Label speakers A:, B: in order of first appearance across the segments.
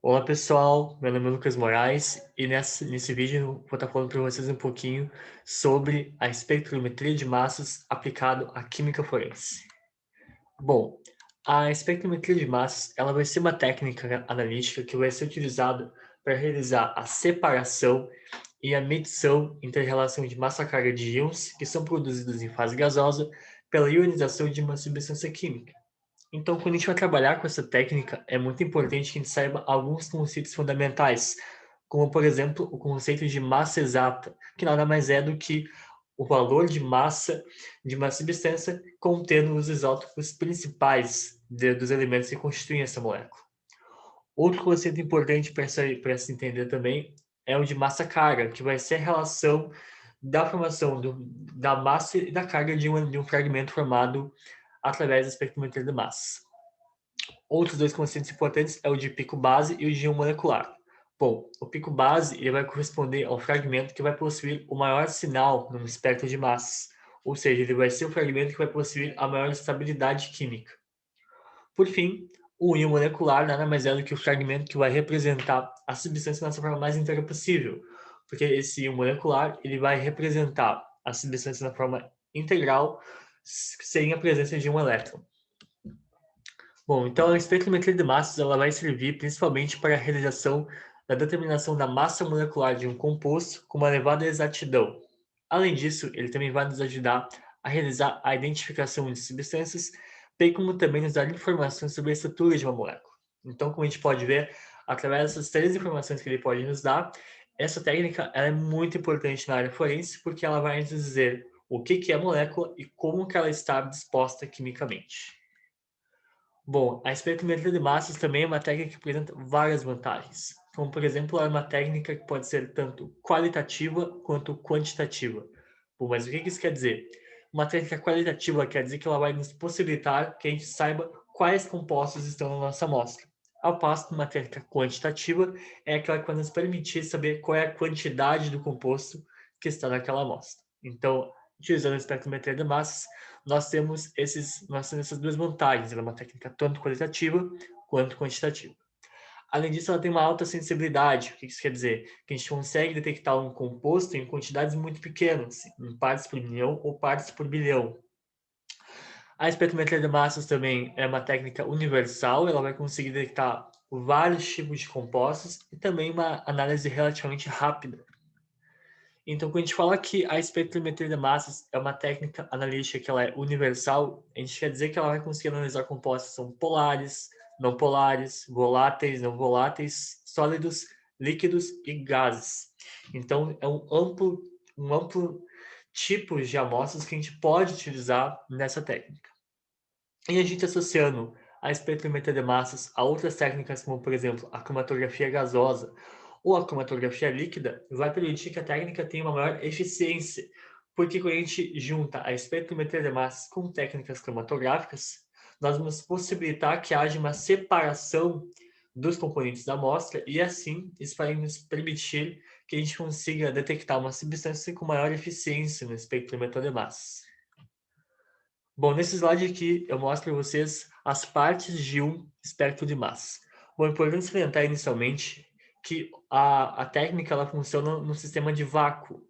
A: Olá pessoal, meu nome é Lucas Moraes e nesse vídeo eu vou estar falando para vocês um pouquinho sobre a espectrometria de massas aplicado à química forense. Bom, a espectrometria de massas ela vai ser uma técnica analítica que vai ser utilizada para realizar a separação e a medição entre a relação de massa-carga de íons que são produzidos em fase gasosa pela ionização de uma substância química. Então, quando a gente vai trabalhar com essa técnica, é muito importante que a gente saiba alguns conceitos fundamentais, como, por exemplo, o conceito de massa exata, que nada mais é do que o valor de massa de uma substância contendo os isótopos principais dos elementos que constituem essa molécula. Outro conceito importante para se entender também é o de massa-carga, que vai ser a relação da formação da massa e da carga de um fragmento formado através da espectrometria de massa. Outros dois conceitos importantes é o de pico base e o de íon molecular. Bom, o pico base ele vai corresponder ao fragmento que vai possuir o maior sinal no espectro de massas, ou seja, ele vai ser o fragmento que vai possuir a maior estabilidade química. Por fim, o íon molecular nada mais é do que o fragmento que vai representar a substância na sua forma mais inteira possível, porque esse íon molecular ele vai representar a substância na forma integral sem a presença de um elétron. Bom, então a espectrometria de massas ela vai servir principalmente para a realização da determinação da massa molecular de um composto com uma elevada exatidão. Além disso, ele também vai nos ajudar a realizar a identificação de substâncias, bem como também nos dar informações sobre a estrutura de uma molécula. Então, como a gente pode ver, através dessas três informações que ele pode nos dar, essa técnica ela é muito importante na área forense porque ela vai nos dizer o que é a molécula e como que ela está disposta quimicamente. Bom, a espectrometria de massas também é uma técnica que apresenta várias vantagens, como por exemplo, é uma técnica que pode ser tanto qualitativa quanto quantitativa. Bom, mas o que isso quer dizer? Uma técnica qualitativa quer dizer que ela vai nos possibilitar que a gente saiba quais compostos estão na nossa amostra. Ao passo que uma técnica quantitativa é aquela que vai nos permitir saber qual é a quantidade do composto que está naquela amostra. Então, utilizando a espectrometria de massas, nós temos essas duas vantagens. Ela é uma técnica tanto qualitativa quanto quantitativa. Além disso, ela tem uma alta sensibilidade. O que isso quer dizer? Que a gente consegue detectar um composto em quantidades muito pequenas, em partes por milhão ou partes por bilhão. A espectrometria de massas também é uma técnica universal, ela vai conseguir detectar vários tipos de compostos e também uma análise relativamente rápida. Então, quando a gente fala que a espectrometria de massas é uma técnica analítica que ela é universal, a gente quer dizer que ela vai conseguir analisar compostos que são polares, não polares, voláteis, não voláteis, sólidos, líquidos e gases. Então, é um amplo tipo de amostras que a gente pode utilizar nessa técnica. E a gente associando a espectrometria de massas a outras técnicas, como por exemplo a cromatografia gasosa ou a cromatografia líquida, vai permitir que a técnica tenha uma maior eficiência, porque quando a gente junta a espectrometria de massas com técnicas cromatográficas, nós vamos possibilitar que haja uma separação dos componentes da amostra e assim isso vai nos permitir que a gente consiga detectar uma substância com maior eficiência no espectrometria de massas. Bom, nesse slide aqui eu mostro para vocês as partes de um espectro de massa. Bom, é importante salientar inicialmente que a técnica ela funciona no sistema de vácuo.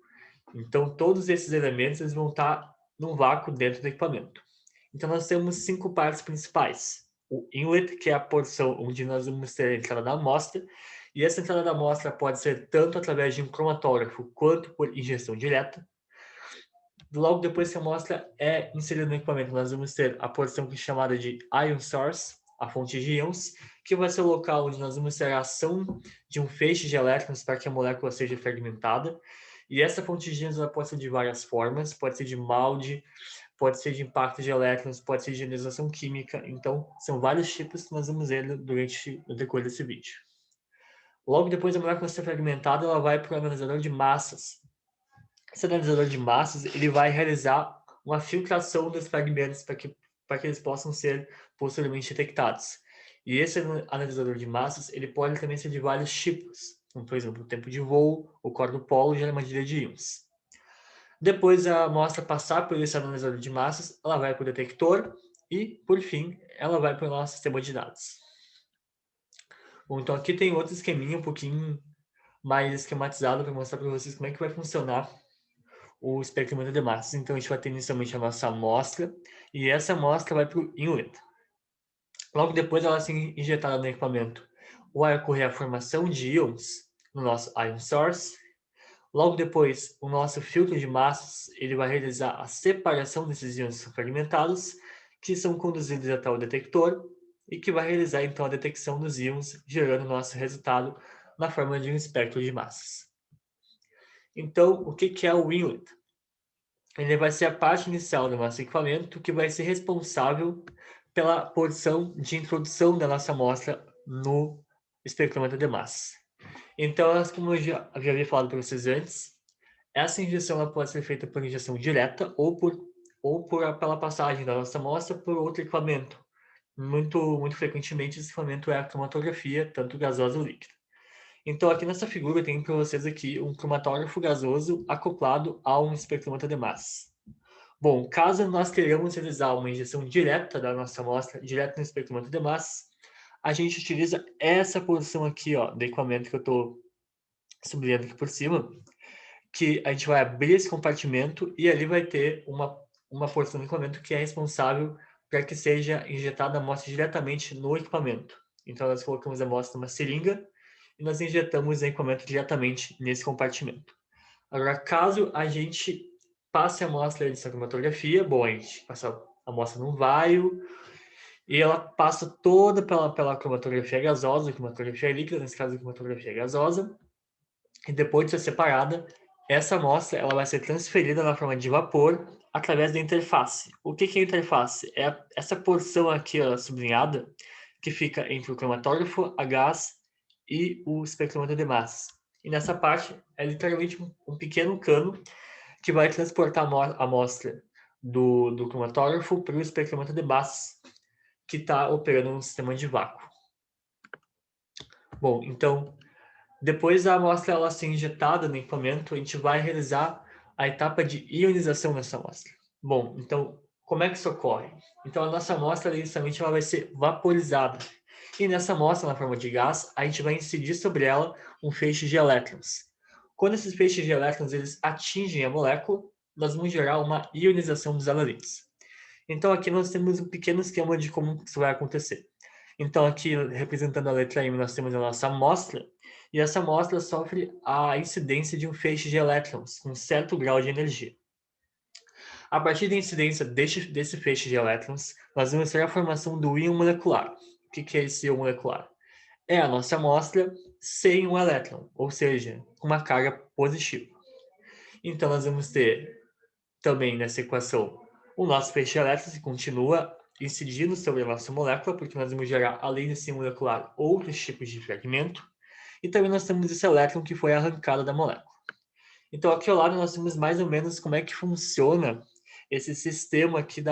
A: Então, todos esses elementos eles vão estar num vácuo dentro do equipamento. Então, nós temos cinco partes principais. O inlet, que é a porção onde nós vamos ter a entrada da amostra, e essa entrada da amostra pode ser tanto através de um cromatógrafo quanto por injeção direta. Logo depois que a amostra é inserida no equipamento, nós vamos ter a porção que é chamada de ion source, a fonte de íons, que vai ser o local onde nós vamos ter a ação de um feixe de elétrons para que a molécula seja fragmentada. E essa fonte de íons ela pode ser de várias formas, pode ser de molde, pode ser de impacto de elétrons, pode ser de ionização química. Então, são vários tipos que nós vamos ver durante o decorrer desse vídeo. Logo depois da molécula ser fragmentada, ela vai para o analisador de massas, esse analisador de massas ele vai realizar uma filtração dos fragmentos para que eles possam ser posteriormente detectados. E esse analisador de massas ele pode também ser de vários tipos, como por exemplo o tempo de voo, o corpo polo e a armadilha de íons. Depois a amostra passar por esse analisador de massas, ela vai para o detector e, por fim, ela vai para o nosso sistema de dados. Bom, então aqui tem outro esqueminha um pouquinho mais esquematizado para mostrar para vocês como é que vai funcionar o espectrometro de massas. Então a gente vai ter inicialmente a nossa amostra e essa amostra vai para o inlet. Logo depois ela ser injetada no equipamento, vai ocorrer a formação de íons no nosso ion source. Logo depois, o nosso filtro de massas ele vai realizar a separação desses íons fragmentados, que são conduzidos até o detector e que vai realizar então a detecção dos íons, gerando o nosso resultado na forma de um espectro de massas. Então, o que é o inlet? Ele vai ser a parte inicial do nosso equipamento que vai ser responsável pela porção de introdução da nossa amostra no espectrômetro de massas. Então, como eu já havia falado para vocês antes, essa injeção ela pode ser feita por injeção direta pela passagem da nossa amostra por outro equipamento. Muito frequentemente esse equipamento é a cromatografia, tanto gasosa ou líquida. Então, aqui nessa figura, eu tenho para vocês aqui um cromatógrafo gasoso acoplado a um espectrômetro de massas. Bom, caso nós queiramos realizar uma injeção direta da nossa amostra, direto no espectrômetro de massas, a gente utiliza essa posição aqui, ó, do equipamento que eu estou sublinhando aqui por cima, que a gente vai abrir esse compartimento e ali vai ter uma porção do equipamento que é responsável para que seja injetada a amostra diretamente no equipamento. Então, nós colocamos a amostra numa seringa e nós injetamos o equipamento diretamente nesse compartimento. Agora, caso a gente passe a amostra de cromatografia, bom, a gente passa a amostra num vaio e ela passa toda pela cromatografia gasosa, cromatografia líquida, nesse caso, cromatografia gasosa, e depois de ser separada, essa amostra ela vai ser transferida na forma de vapor através da interface. O que é a interface? É essa porção aqui ó, sublinhada que fica entre o cromatógrafo a gás e o espectrômetro de massas. E nessa parte é literalmente um pequeno cano que vai transportar a amostra do cromatógrafo para o espectrômetro de massas que está operando no sistema de vácuo. Bom, então depois da amostra ela ser injetada no equipamento, a gente vai realizar a etapa de ionização dessa amostra. Bom, então, como é que isso ocorre? Então, a nossa amostra, inicialmente, ela vai ser vaporizada. E nessa amostra, na forma de gás, a gente vai incidir sobre ela um feixe de elétrons. Quando esses feixes de elétrons eles atingem a molécula, nós vamos gerar uma ionização dos halogênios. Então, aqui nós temos um pequeno esquema de como isso vai acontecer. Então, aqui, representando a letra M, nós temos a nossa amostra, e essa amostra sofre a incidência de um feixe de elétrons, com certo grau de energia. A partir da incidência desse feixe de elétrons, nós vamos ter a formação do íon molecular. O que é esse íon molecular? É a nossa amostra sem um elétron, ou seja, com uma carga positiva. Então, nós vamos ter também nessa equação o nosso feixe de elétrons que continua incidindo sobre a nossa molécula, porque nós vamos gerar, além desse molecular, outros tipos de fragmento. E também nós temos esse elétron que foi arrancado da molécula. Então, aqui ao lado nós temos mais ou menos como é que funciona esse sistema aqui de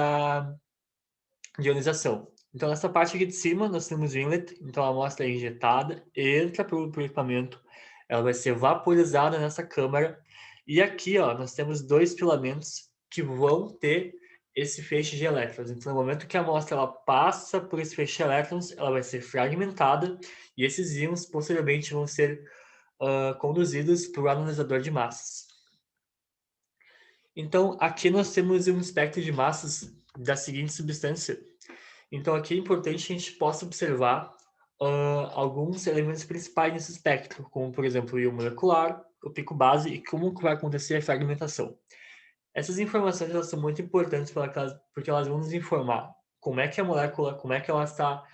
A: ionização. Então, nessa parte aqui de cima, nós temos o inlet. Então, a amostra é injetada, entra para o equipamento, ela vai ser vaporizada nessa câmara. E aqui, ó, nós temos dois filamentos que vão ter esse feixe de elétrons. Então, no momento que a amostra ela passa por esse feixe de elétrons, ela vai ser fragmentada e esses íons, posteriormente, vão ser conduzidos para o analisador de massas. Então, aqui nós temos um espectro de massas da seguinte substância. Então, aqui é importante que a gente possa observar alguns elementos principais nesse espectro, como, por exemplo, o íon molecular, o pico base e como vai acontecer a fragmentação. Essas informações elas são muito importantes porque elas vão nos informar como é que a molécula, como é que ela está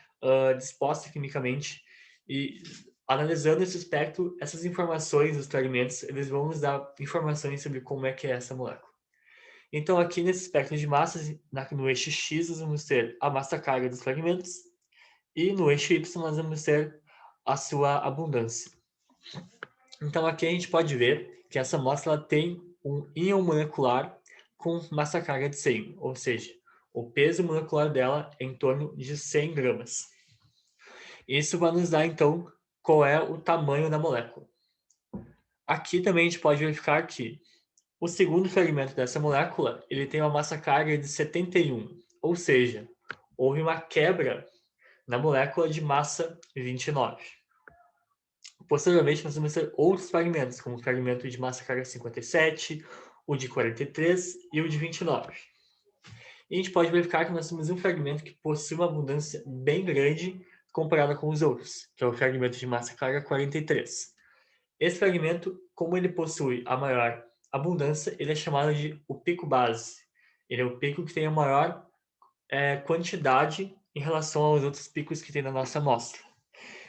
A: disposta quimicamente e analisando esse espectro, essas informações dos fragmentos, eles vão nos dar informações sobre como é que é essa molécula. Então, aqui nesse espectro de massas, no eixo X, nós vamos ter a massa-carga dos fragmentos e no eixo Y nós vamos ter a sua abundância. Então, aqui a gente pode ver que essa amostra ela tem um íon molecular com massa-carga de 100, ou seja, o peso molecular dela é em torno de 100 gramas. Isso vai nos dar, então, qual é o tamanho da molécula. Aqui também a gente pode verificar que o segundo fragmento dessa molécula ele tem uma massa-carga de 71, ou seja, houve uma quebra na molécula de massa 29. Posteriormente, nós vamos ter outros fragmentos, como o fragmento de massa carga 57, o de 43 e o de 29. E a gente pode verificar que nós temos um fragmento que possui uma abundância bem grande comparada com os outros, que é o fragmento de massa carga 43. Esse fragmento, como ele possui a maior abundância, ele é chamado de o pico base. Ele é o pico que tem a maior quantidade em relação aos outros picos que tem na nossa amostra.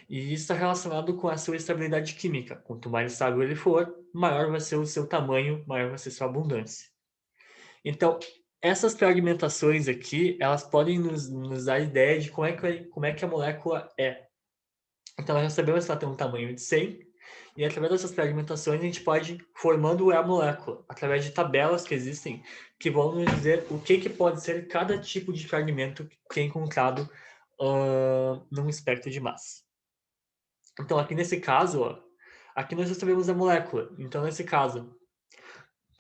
A: E isso está relacionado com a sua estabilidade química. Quanto mais estável ele for, maior vai ser o seu tamanho, maior vai ser sua abundância. Então, essas fragmentações aqui, elas podem nos dar ideia de como é que a molécula é. Então, nós já sabemos que ela tem um tamanho de 100, e através dessas fragmentações a gente pode ir formando a molécula, através de tabelas que existem, que vão nos dizer o que pode ser cada tipo de fragmento que é encontrado num espectro de massa. Então, aqui nesse caso, ó, aqui nós já sabemos a molécula. Então, nesse caso,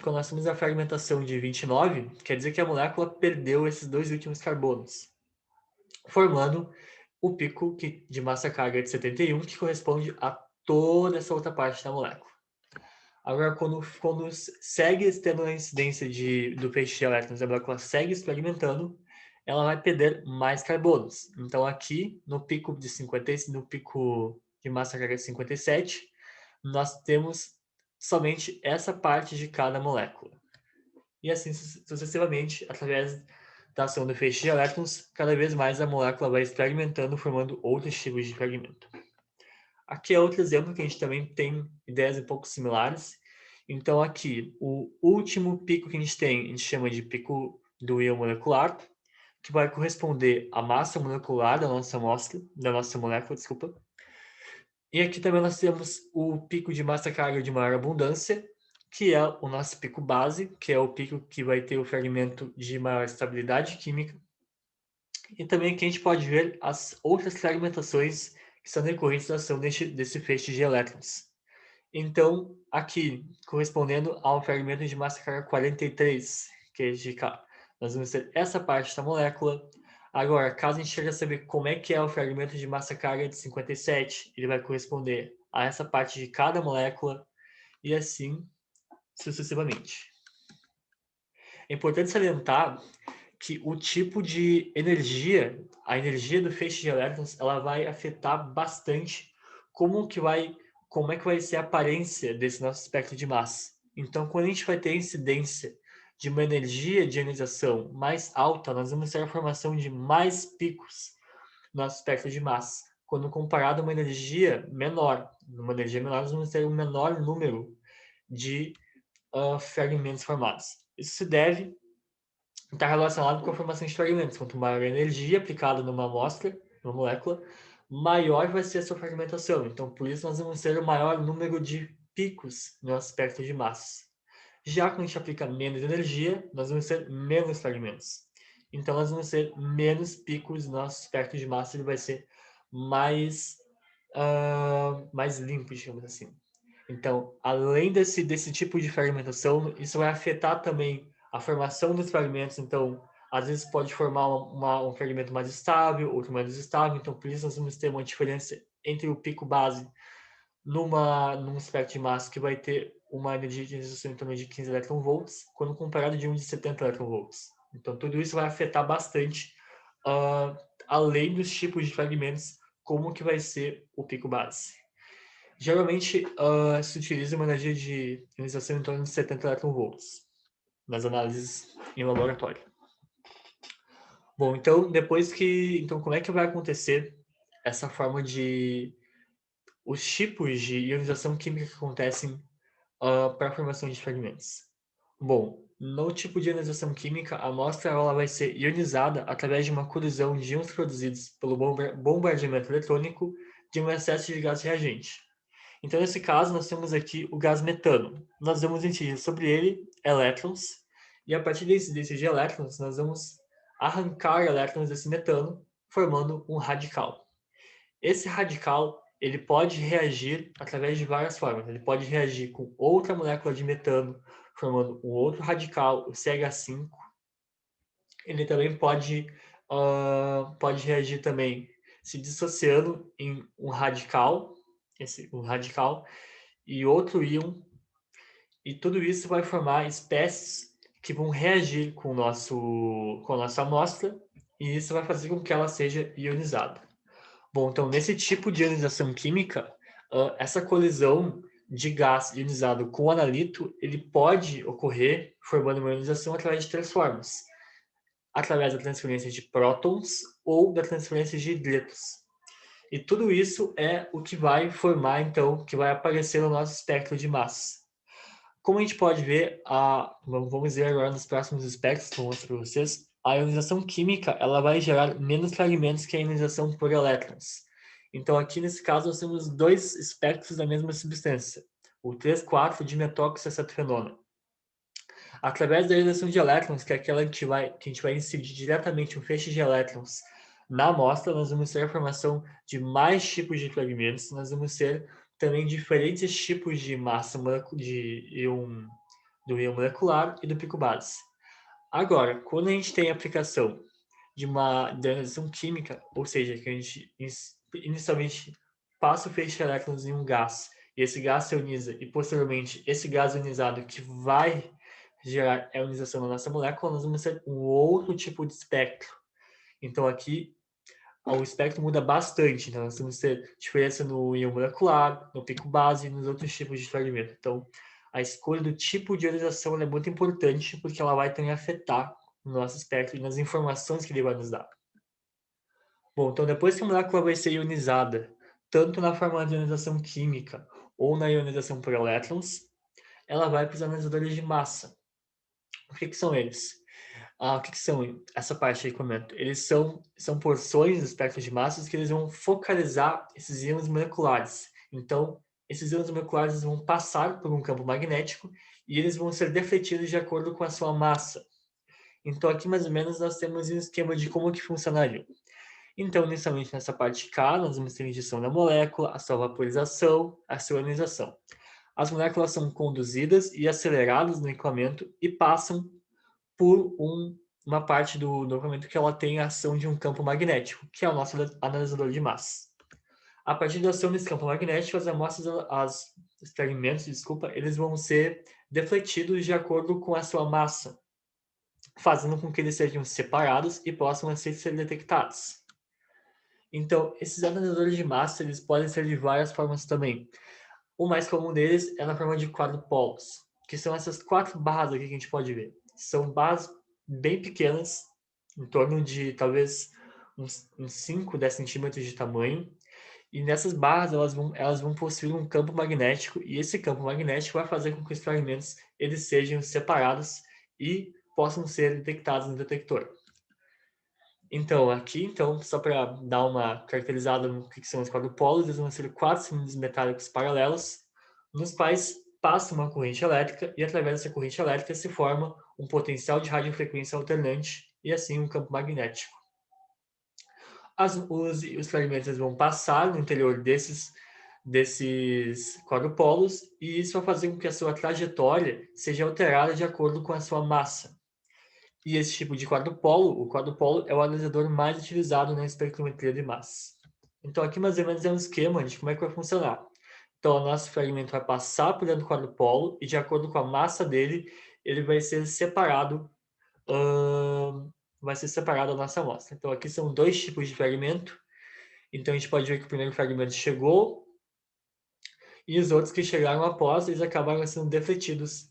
A: quando nós temos a fragmentação de 29, quer dizer que a molécula perdeu esses dois últimos carbonos, formando o pico de massa carga de 71, que corresponde a toda essa outra parte da molécula. Agora, quando segue tendo a incidência do feixe de elétrons, a molécula segue se fragmentando, ela vai perder mais carbonos. Então, aqui, no pico no pico de massa carga 57, nós temos somente essa parte de cada molécula. E assim sucessivamente, através da ação do feixe de elétrons, cada vez mais a molécula vai se fragmentando, formando outros tipos de fragmento. Aqui é outro exemplo que a gente também tem ideias um pouco similares. Então, aqui, o último pico que a gente chama de pico do íon molecular, que vai corresponder à massa molecular da nossa amostra, da nossa molécula, desculpa. E aqui também nós temos o pico de massa carga de maior abundância, que é o nosso pico base, que é o pico que vai ter o fragmento de maior estabilidade química. E também aqui a gente pode ver as outras fragmentações que são decorrentes da ação desse feixe de elétrons. Então, aqui, correspondendo ao fragmento de massa carga 43, que é de cá, nós vamos ter essa parte da molécula. Agora, caso a gente queira saber como é que é o fragmento de massa carga de 57, ele vai corresponder a essa parte de cada molécula e assim sucessivamente. É importante salientar que o tipo de energia, a energia do feixe de elétrons, ela vai afetar bastante como é que vai ser a aparência desse nosso espectro de massa. Então, quando a gente vai ter a incidência de uma energia de ionização mais alta, nós vamos ter a formação de mais picos no nosso espectro de massa. Quando comparado a uma energia menor, nós vamos ter um menor número de fragmentos formados. Isso se deve está relacionado com a formação de fragmentos. Quanto maior a energia aplicada numa amostra, numa molécula, maior vai ser a sua fragmentação. Então, por isso, nós vamos ter o maior número de picos no aspecto de massa. Já quando a gente aplica menos energia, nós vamos ter menos fragmentos. Então, nós vamos ter menos picos no nosso espectro de massa, ele vai ser mais limpo, digamos assim. Então, além desse tipo de fragmentação, isso vai afetar também a formação dos fragmentos. Então, às vezes pode formar um fragmento mais estável, outro menos estável. Então, por isso nós vamos ter uma diferença entre o pico base num espectro de massa que vai ter uma energia de ionização em torno de 15 eletronvolts, quando comparado de um de 70 eletronvolts. Então, tudo isso vai afetar bastante, além dos tipos de fragmentos, como que vai ser o pico base. Geralmente, se utiliza uma energia de ionização em torno de 70 eletronvolts nas análises em laboratório. Bom, então, então, como é que vai acontecer essa forma de os tipos de ionização química que acontecem para a formação de fragmentos? Bom, no tipo de ionização química, a amostra ela vai ser ionizada através de uma colisão de íons produzidos pelo bombardeamento eletrônico de um excesso de gás reagente. Então, nesse caso, nós temos aqui o gás metano. Nós vamos incidir sobre ele elétrons, e a partir desse de elétrons, nós vamos arrancar elétrons desse metano, formando um radical. Esse radical, ele pode reagir através de várias formas. Ele pode reagir com outra molécula de metano, formando um outro radical, o CH5. Ele também pode reagir também se dissociando em um radical, um radical, e outro íon, e tudo isso vai formar espécies que vão reagir com a nossa amostra, e isso vai fazer com que ela seja ionizada. Bom, então nesse tipo de ionização química, essa colisão de gás ionizado com analito, ele pode ocorrer formando uma ionização através de três formas: através da transferência de prótons ou da transferência de hidretos. E tudo isso é o que vai formar, então, que vai aparecer no nosso espectro de massa. Como a gente pode ver, vamos ver agora nos próximos espectros que eu mostro para vocês, a ionização química ela vai gerar menos fragmentos que a ionização por elétrons. Então, aqui nesse caso, nós temos dois espectros da mesma substância, o 3,4-dimetoxacetafenona. Através da ionização de elétrons, que é aquela que a gente vai incidir diretamente um feixe de elétrons na amostra, nós vamos ter a formação de mais tipos de fragmentos, nós vamos ter também diferentes tipos de massa do íon molecular e do pico base. Agora, quando a gente tem a aplicação de uma ionização química, ou seja, que a gente inicialmente passa o feixe de elétrons em um gás, e esse gás se ioniza, e posteriormente esse gás ionizado que vai gerar a ionização na nossa molécula, nós vamos ter um outro tipo de espectro. Então aqui o espectro muda bastante, então nós vamos ter diferença no íon molecular, no pico base e nos outros tipos de fragmento. Então a escolha do tipo de ionização é muito importante porque ela vai também afetar o nosso espectro e nas informações que ele vai nos dar. Bom, então depois que a molécula vai ser ionizada, tanto na forma de ionização química ou na ionização por elétrons, ela vai para os ionizadores de massa. O que são eles? O que são essa parte aí que eu comento? Eles são porções do espectro de massas que eles vão focalizar esses íons moleculares. Então, esses íons moleculares vão passar por um campo magnético e eles vão ser defletidos de acordo com a sua massa. Então, aqui mais ou menos nós temos um esquema de como que funcionaria. Então, inicialmente nessa parte K, nós vamos ter a injeção da molécula, a sua vaporização, a sua ionização. As moléculas são conduzidas e aceleradas no equipamento e passam por uma parte do equipamento que ela tem a ação de um campo magnético, que é o nosso analisador de massa. A partir da ação desse campo magnético, as amostras, os experimentos, eles vão ser defletidos de acordo com a sua massa, fazendo com que eles sejam separados e possam ser detectados. Então, esses analisadores de massa, eles podem ser de várias formas também. O mais comum deles é na forma de quadrupolos, que são essas 4 barras aqui que a gente pode ver. São barras bem pequenas, em torno de talvez uns 5, 10 centímetros de tamanho, e nessas barras elas vão possuir um campo magnético, e esse campo magnético vai fazer com que os fragmentos eles sejam separados e possam ser detectados no detector. Então, aqui, só para dar uma caracterizada no que são os quadrupolos, eles vão ser 4 cilindros metálicos paralelos, nos quais passa uma corrente elétrica e através dessa corrente elétrica se forma um potencial de radiofrequência alternante e assim um campo magnético. Os fragmentos vão passar no interior desses quadrupolos e isso vai fazer com que a sua trajetória seja alterada de acordo com a sua massa. E esse tipo de quadrupolo, o quadrupolo é o analisador mais utilizado na espectrometria de massa. Então aqui mais ou menos é um esquema de como é que vai funcionar. Então o nosso fragmento vai passar por dentro do quadrupolo e de acordo com a massa dele, ele vai ser separado da nossa amostra. Então aqui são 2 tipos de fragmento. Então a gente pode ver que o primeiro fragmento chegou e os outros que chegaram após, eles acabaram sendo defletidos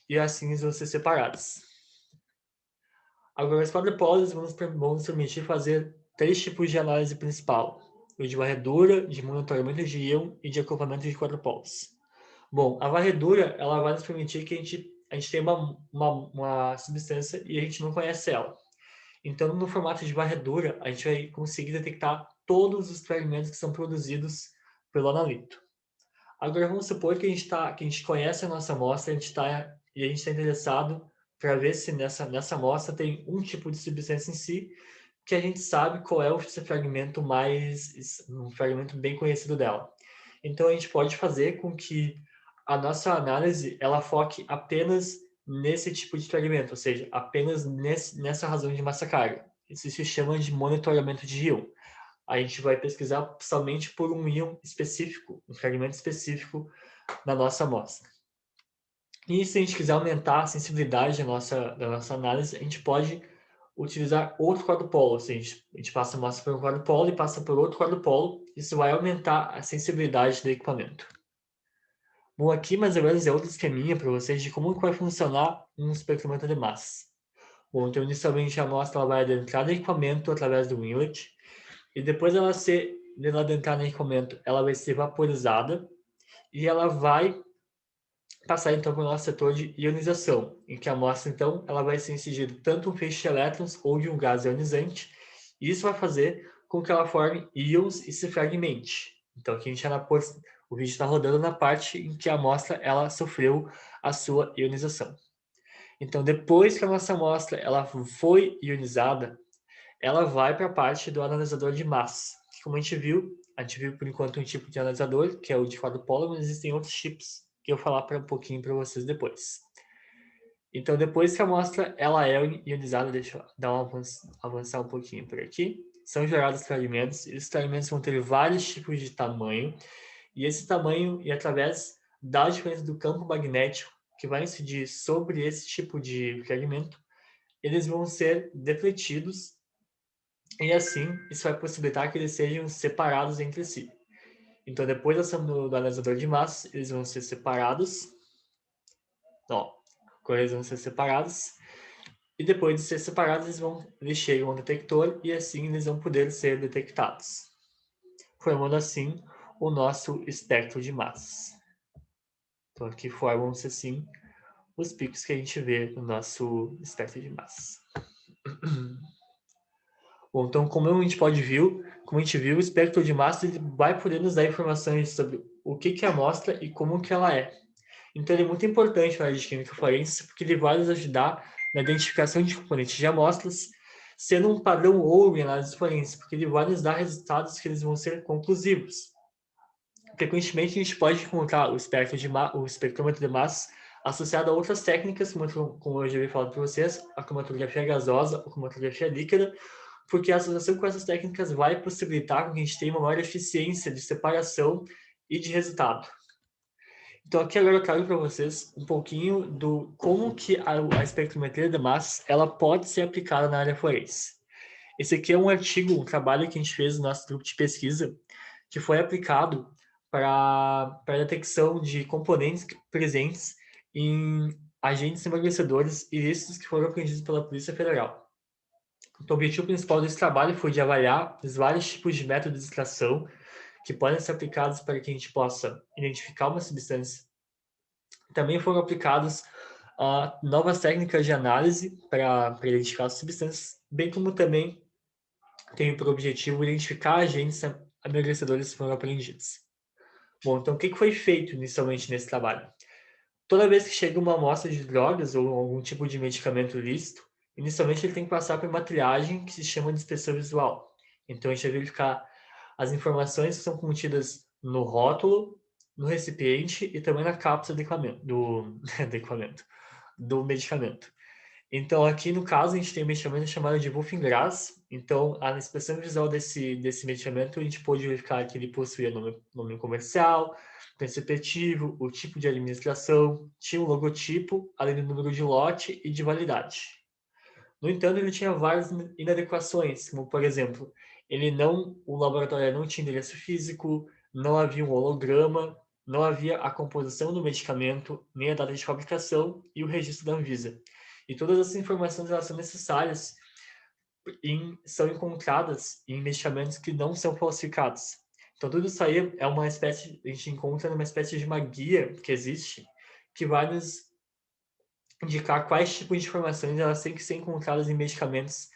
A: e assim eles vão ser separados. Agora, os quadrupolos vão nos permitir fazer 3 tipos de análise principal: o de varredura, de monitoramento de íon e de acoplamento de quadrupolos. Bom, a varredura ela vai nos permitir que a gente tenha uma substância e a gente não conhece ela. Então, no formato de varredura, a gente vai conseguir detectar todos os fragmentos que são produzidos pelo analito. Agora, vamos supor que a gente conhece a nossa amostra e a gente está interessado para ver se nessa amostra tem um tipo de substância em si que a gente sabe qual é o fragmento um fragmento bem conhecido dela. Então, a gente pode fazer com que a nossa análise ela foque apenas nesse tipo de fragmento, ou seja, apenas nessa razão de massa-carga. Isso se chama de monitoramento de íon. a gente vai pesquisar somente por um íon específico, um fragmento específico na nossa amostra. E se a gente quiser aumentar a sensibilidade da nossa análise, a gente pode utilizar outro quadrupolo. Ou seja, a gente passa a amostra por um quadrupolo e passa por outro quadrupolo. Isso vai aumentar a sensibilidade do equipamento. Bom, aqui mais ou menos é outro esqueminha para vocês de como que vai funcionar um espectrometro de massa. Bom, então inicialmente a amostra ela vai adentrar no equipamento através do inlet e depois dela adentrar no equipamento, ela vai ser vaporizada e ela vai passar então para o nosso setor de ionização, em que a amostra então ela vai ser incidida tanto um feixe de elétrons ou de um gás ionizante, e isso vai fazer com que ela forme íons e se fragmente. Então aqui a gente já o vídeo está rodando na parte em que a amostra ela sofreu a sua ionização. Então depois que a nossa amostra ela foi ionizada, ela vai para a parte do analisador de massa, que como a gente viu por enquanto um tipo de analisador, que é o de quadrupolo, mas existem outros tipos que eu vou falar para um pouquinho para vocês depois. Então, depois que a amostra ela é ionizada, deixa eu dar avançar um pouquinho por aqui, são gerados fragmentos, e esses fragmentos vão ter vários tipos de tamanho, e esse tamanho, e através da diferença do campo magnético que vai incidir sobre esse tipo de fragmento, eles vão ser defletidos, e assim, isso vai possibilitar que eles sejam separados entre si. Então, depois da ação do analisador de massa, eles vão ser separados, ó, eles vão ser separados, e depois de ser separados, eles chegam ao detector e assim eles vão poder ser detectados, formando assim o nosso espectro de massas. Então aqui formam-se assim os picos que a gente vê no nosso espectro de massas. Bom, então como a gente viu, o espectro de massa ele vai poder nos dar informações sobre o que é a amostra e como que ela é. Então ele é muito importante para a área de química forense, porque ele vai nos ajudar na identificação de componentes de amostras, sendo um padrão ouro em análise forense, porque ele vai nos dar resultados que eles vão ser conclusivos. Frequentemente a gente pode encontrar o espectrômetro de massa associado a outras técnicas, como eu já havia falado para vocês, a cromatografia gasosa, a cromatografia líquida, porque a associação com essas técnicas vai possibilitar que a gente tenha uma maior eficiência de separação e de resultado. Então aqui agora eu trago para vocês um pouquinho do como que a espectrometria de massas ela pode ser aplicada na área forense. Esse aqui é um artigo, um trabalho que a gente fez no nosso grupo de pesquisa, que foi aplicado para a detecção de componentes presentes em agentes emagrecedores ilícitos que foram apreendidos pela Polícia Federal. Então, o objetivo principal desse trabalho foi de avaliar os vários tipos de métodos de extração que podem ser aplicados para que a gente possa identificar uma substância. Também foram aplicadas novas técnicas de análise para identificar as substâncias, bem como também tem por objetivo identificar agentes amedrontadores que foram apreendidos. Bom, então o que foi feito inicialmente nesse trabalho? Toda vez que chega uma amostra de drogas ou algum tipo de medicamento ilícito, inicialmente ele tem que passar por uma triagem que se chama de inspeção visual. Então a gente vai verificar as informações que são contidas no rótulo, no recipiente e também na cápsula do medicamento. Então, aqui no caso, a gente tem um medicamento chamado de Bufingras. Então, a inspeção visual desse medicamento, a gente pode verificar que ele possuía nome comercial, princípio ativo, o tipo de administração, tinha um logotipo, além do número de lote e de validade. No entanto, ele tinha várias inadequações, como, por exemplo, o laboratório não tinha endereço físico, não havia um holograma, não havia a composição do medicamento, nem a data de fabricação e o registro da Anvisa. E todas essas informações elas são necessárias são encontradas em medicamentos que não são falsificados. Então, tudo isso aí é uma espécie, a gente encontra numa espécie de uma guia que existe, que vai nos indicar quais tipos de informações elas têm que ser encontradas em medicamentos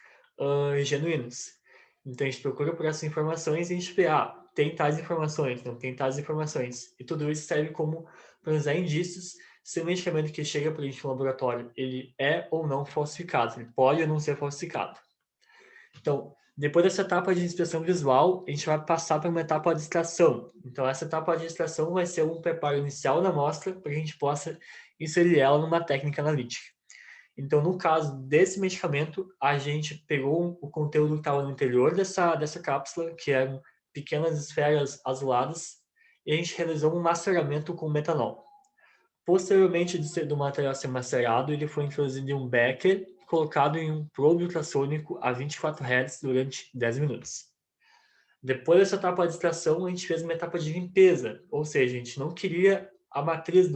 A: genuínos. Então, a gente procura por essas informações e a gente vê, tem tais informações, não tem tais informações. E tudo isso serve como para nos dar indícios se o medicamento que chega para a gente no laboratório, ele é ou não falsificado, ele pode ou não ser falsificado. Então, depois dessa etapa de inspeção visual, a gente vai passar para uma etapa de extração. Então, essa etapa de extração vai ser um preparo inicial da amostra para que a gente possa inserir ela numa técnica analítica. Então, no caso desse medicamento, a gente pegou o conteúdo que estava no interior dessa cápsula, que eram pequenas esferas azuladas, e a gente realizou um maceramento com metanol. Posteriormente do material ser macerado, ele foi introduzido em um becker, colocado em um probe ultrassônico a 24 Hz durante 10 minutos. Depois dessa etapa de extração, a gente fez uma etapa de limpeza, ou seja, a gente não queria a matriz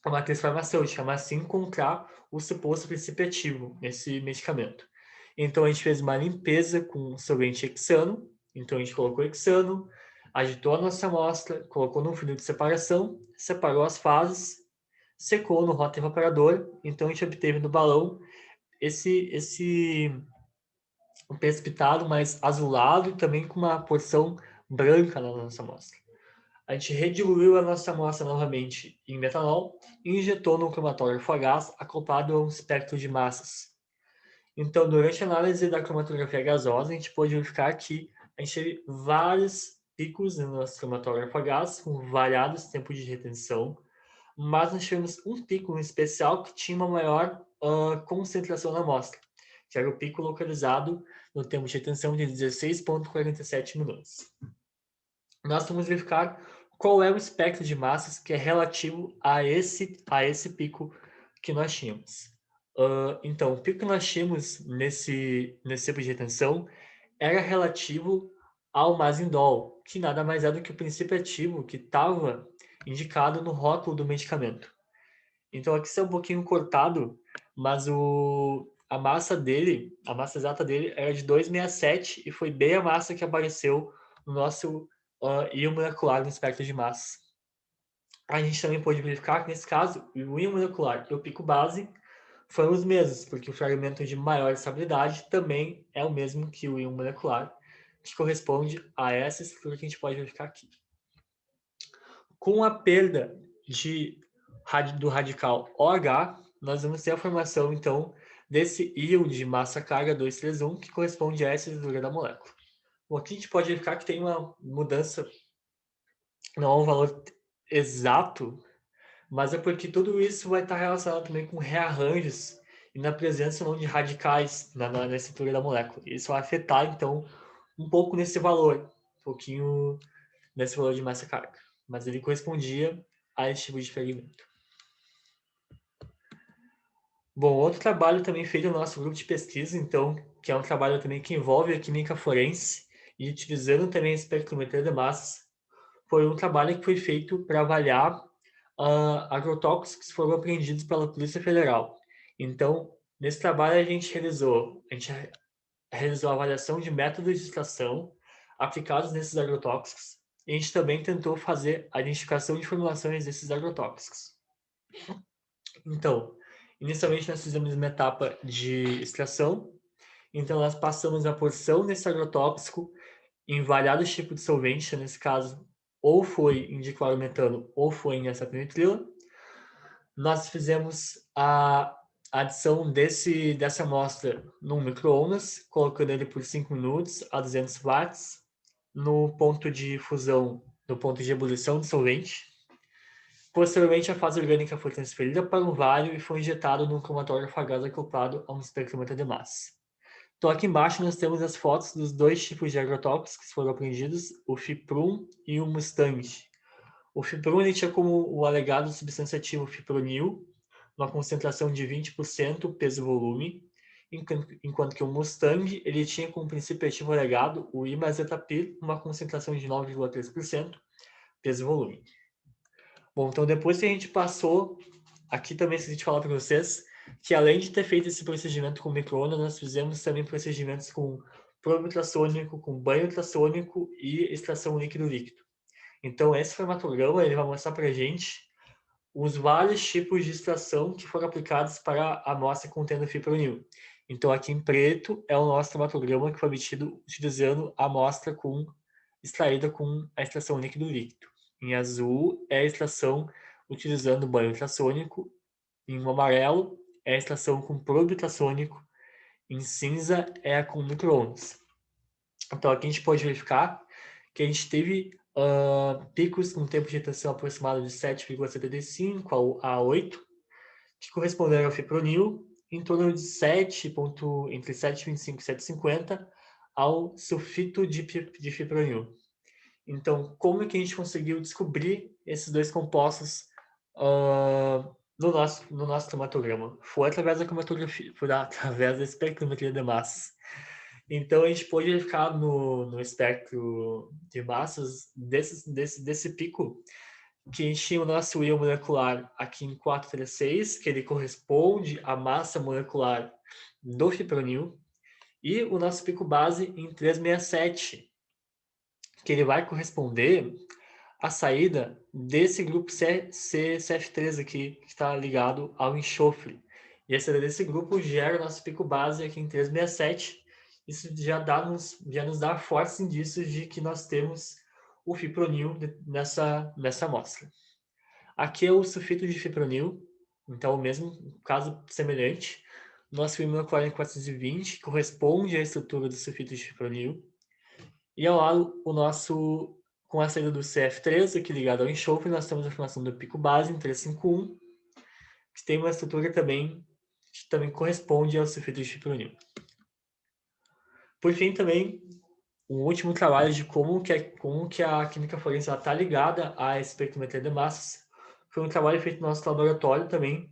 A: a matriz farmacêutica, mas sim encontrar o suposto princípio ativo nesse medicamento. Então a gente fez uma limpeza com solvente hexano, então a gente colocou hexano, agitou a nossa amostra, colocou no filtro de separação, separou as fases, secou no rota evaporador, então a gente obteve no balão esse precipitado mais azulado e também com uma porção branca na nossa amostra. A gente rediluiu a nossa amostra novamente em metanol e injetou no cromatógrafo a gás acoplado a um espectro de massas. Então, durante a análise da cromatografia gasosa, a gente pôde verificar que a gente teve vários picos no nosso cromatógrafo a gás, com variados tempos de retenção, mas nós tivemos um pico em especial que tinha uma maior concentração na amostra, que era o pico localizado no tempo de retenção de 16,47 minutos. Nós vamos verificar qual é o espectro de massas que é relativo a esse pico que nós tínhamos. Então, o pico que nós tínhamos nesse tempo de retenção era relativo ao mazindol, que nada mais é do que o princípio ativo que estava indicado no rótulo do medicamento. Então, aqui está um pouquinho cortado, mas a massa dele, a massa exata dele era de 267 e foi bem a massa que apareceu no nosso íon molecular no espectro de massa. A gente também pode verificar que, nesse caso, o íon molecular e o pico base foram os mesmos, porque o fragmento de maior estabilidade também é o mesmo que o íon molecular, que corresponde a essa estrutura que a gente pode verificar aqui. Com a perda do radical OH, nós vamos ter a formação, então, desse íon de massa carga 231, que corresponde a essa estrutura da molécula. Bom, aqui a gente pode verificar que tem uma mudança, não é um valor exato, mas é porque tudo isso vai estar relacionado também com rearranjos e na presença não de radicais na estrutura da molécula. Isso vai afetar, então, um pouco nesse valor, um pouquinho nesse valor de massa carga. Mas ele correspondia a esse tipo de fragmento. Bom, outro trabalho também feito no nosso grupo de pesquisa, então, que é um trabalho também que envolve a química forense e utilizando também a espectrometria de massas, foi um trabalho que foi feito para avaliar agrotóxicos que foram apreendidos pela Polícia Federal. Então, nesse trabalho a gente realizou a avaliação de métodos de extração aplicados nesses agrotóxicos e a gente também tentou fazer a identificação de formulações desses agrotóxicos. Então, inicialmente nós fizemos uma etapa de extração, então nós passamos a porção desse agrotóxico em variados tipos de solvente, nesse caso, ou foi em diclorometano ou foi em acetonitrila. Nós fizemos a adição dessa amostra no micro-ondas, colocando ele por 5 minutos a 200 watts, no ponto de fusão, no ponto de ebulição do solvente. Posteriormente, a fase orgânica foi transferida para um vário e foi injetado num cromatógrafo a gás acoplado a um espectrômetro de massa. Então, aqui embaixo nós temos as fotos dos dois tipos de agrotóxicos que foram apreendidos, o Fiprum e o Mustang. O Fiprum ele tinha como o alegado substância ativa o fipronil, uma concentração de 20% peso-volume, enquanto que o Mustang ele tinha como princípio ativo alegado o imazetapir, uma concentração de 9,3% peso-volume. Bom, então depois que a gente passou, aqui também esqueci de falar para vocês, que além de ter feito esse procedimento com micro-ondas, nós fizemos também procedimentos com probe ultrassônico, com banho ultrassônico e extração líquido-líquido. Então esse formatograma ele vai mostrar para a gente os vários tipos de extração que foram aplicados para a amostra contendo fipronil. Então aqui em preto é o nosso cromatograma que foi obtido utilizando a amostra extraída com a extração líquido-líquido. Em azul é a extração utilizando banho ultrassônico. Em amarelo é a extração com probe ultrassônico. Em cinza é a com micro-ondas. Então aqui a gente pode verificar que a gente teve picos com tempo de retenção aproximado de 7,75 a 8. que corresponderam ao fipronil, em torno de entre 7,25 e 7,50 ao sulfito de fipronil. Então, como é que a gente conseguiu descobrir esses dois compostos no nosso cromatograma? Foi através da cromatografia, foi através da espectrometria de massas. Então, a gente pôde verificar no espectro de massas desse pico que a gente tinha o nosso íon molecular aqui em 436, que ele corresponde à massa molecular do fipronil, e o nosso pico base em 367, que ele vai corresponder à saída desse grupo CF3 aqui, que está ligado ao enxofre. E a saída desse grupo gera o nosso pico base aqui em 367. Isso já nos dá fortes indícios de que nós temos o fipronil nessa amostra. Aqui é o sulfito de fipronil, então o mesmo caso semelhante. Nosso molecular em 420 corresponde à estrutura do sulfito de fipronil. E ao lado, com a saída do CF3, aqui ligado ao enxofre, nós temos a formação do pico base em 351, que tem uma estrutura que também corresponde ao sulfito de fipronil. Por fim, também, um último trabalho de como que a química forense está ligada à espectrometria de massas foi um trabalho feito no nosso laboratório também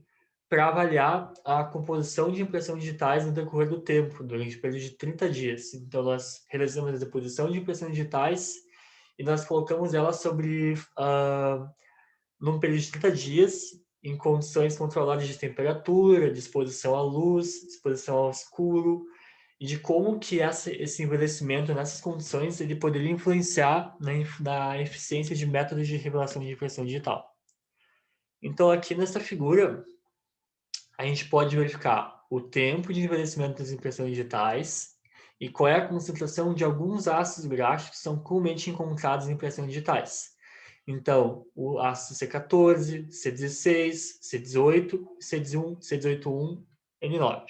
A: para avaliar a composição de impressões digitais no decorrer do tempo, durante o período de 30 dias. Então, nós realizamos a deposição de impressões digitais e nós colocamos elas num período de 30 dias, em condições controladas de temperatura, de exposição à luz, exposição ao escuro, e de como que esse envelhecimento nessas condições ele poderia influenciar na eficiência de métodos de revelação de impressão digital. Então, aqui nessa figura, a gente pode verificar o tempo de envelhecimento das impressões digitais e qual é a concentração de alguns ácidos graxos que são comumente encontrados em impressões digitais. Então, o ácido C14, C16, C18, C18,1, N9.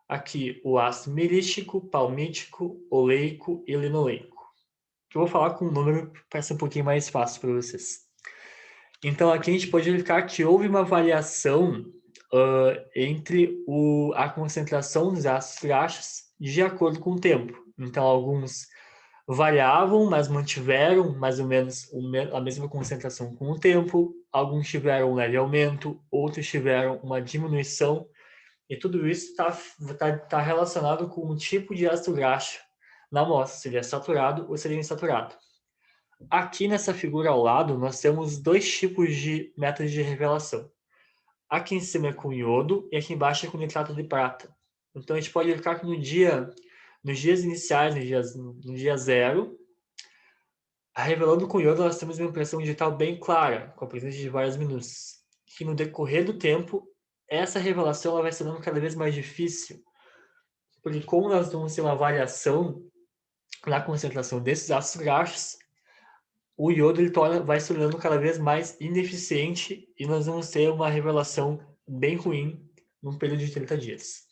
A: Aqui, o ácido mirístico, palmítico, oleico e linoleico. Que eu vou falar com um número para ser um pouquinho mais fácil para vocês. Então, aqui a gente pode verificar que houve uma variação entre a concentração dos ácidos graxos de acordo com o tempo. Então, alguns variavam, mas mantiveram mais ou menos a mesma concentração com o tempo. Alguns tiveram um leve aumento, outros tiveram uma diminuição. E tudo isso tá relacionado com o tipo de ácido graxo na amostra, se ele é saturado ou se ele é insaturado. Aqui nessa figura ao lado, nós temos dois tipos de métodos de revelação. Aqui em cima é com iodo e aqui embaixo é com nitrato de prata. Então a gente pode verificar que nos dias iniciais, no dia zero, revelando com iodo, nós temos uma impressão digital bem clara, com a presença de várias minúcias. Que no decorrer do tempo, essa revelação ela vai se tornando cada vez mais difícil, porque como nós vamos ter uma variação na concentração desses ácidos graxos, o iodo vai se tornando cada vez mais ineficiente e nós vamos ter uma revelação bem ruim num período de 30 dias.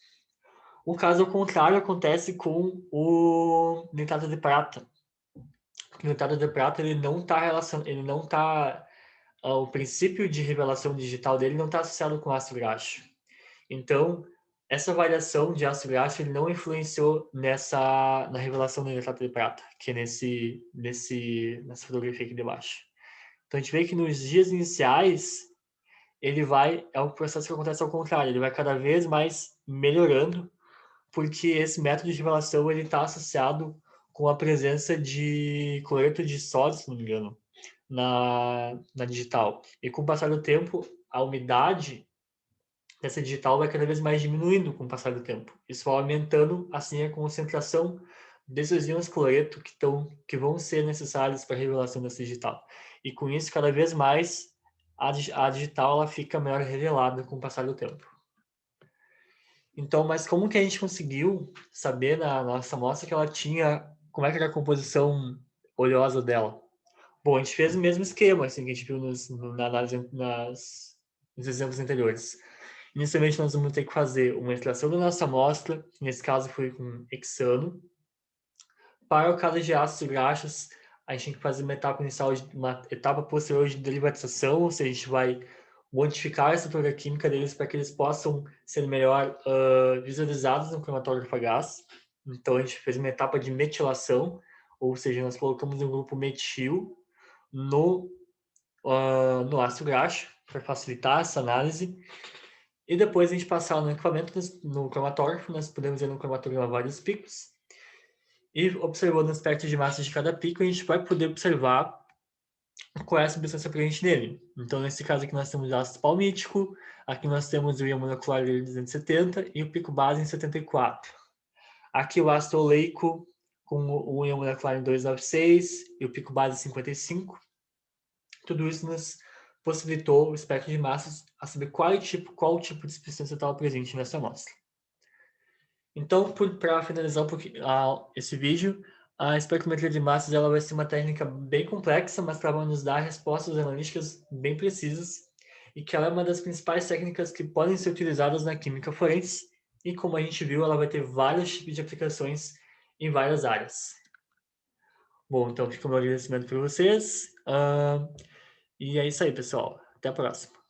A: O caso ao contrário acontece com o nitrato de prata. O nitrato de prata ele não está o princípio de revelação digital dele não está associado com ácido graxo. Então, essa variação de ácido graxo ele não influenciou na revelação do nitrato de prata, que é nessa fotografia aqui debaixo. Então, a gente vê que nos dias iniciais, é um processo que acontece ao contrário, ele vai cada vez mais melhorando, porque esse método de revelação ele está associado com a presença de cloreto de sódio, se não me engano, na digital. E com o passar do tempo, a umidade dessa digital vai cada vez mais diminuindo com o passar do tempo. Isso vai aumentando, assim, a concentração desses íons cloreto que vão ser necessários para a revelação dessa digital. E com isso, cada vez mais, a digital ela fica melhor revelada com o passar do tempo. Então, mas como que a gente conseguiu saber na nossa amostra que ela tinha, como é que era a composição oleosa dela? Bom, a gente fez o mesmo esquema, assim, que a gente viu na análise, nos exemplos anteriores. Inicialmente, nós vamos ter que fazer uma extração da nossa amostra, nesse caso foi com hexano. Para o caso de ácidos graxos, a gente tem que fazer uma etapa inicial, uma etapa posterior de derivatização, ou seja, a gente vai modificar a estrutura química deles para que eles possam ser melhor visualizados no cromatógrafo a gás. Então, a gente fez uma etapa de metilação, ou seja, nós colocamos um grupo metil no ácido graxo para facilitar essa análise. E depois a gente passar no equipamento, no cromatógrafo, nós podemos ver no cromatograma vários picos. E observando os aspectos de massa de cada pico, a gente vai poder observar qual é a substância presente nele. Então, nesse caso aqui, nós temos o ácido palmítico, aqui nós temos o íon molecular em 270 e o pico base em 74. Aqui o ácido oleico com o íon molecular em 296 e o pico base em 55. Tudo isso nos possibilitou o espectro de massas a saber qual tipo de substância estava presente nessa amostra. Então, para finalizar esse vídeo, a espectrometria de massas ela vai ser uma técnica bem complexa, mas para nos dar respostas analíticas bem precisas, e que ela é uma das principais técnicas que podem ser utilizadas na química forense, e como a gente viu, ela vai ter vários tipos de aplicações em várias áreas. Bom, então fica o meu agradecimento para vocês, e é isso aí, pessoal. Até a próxima.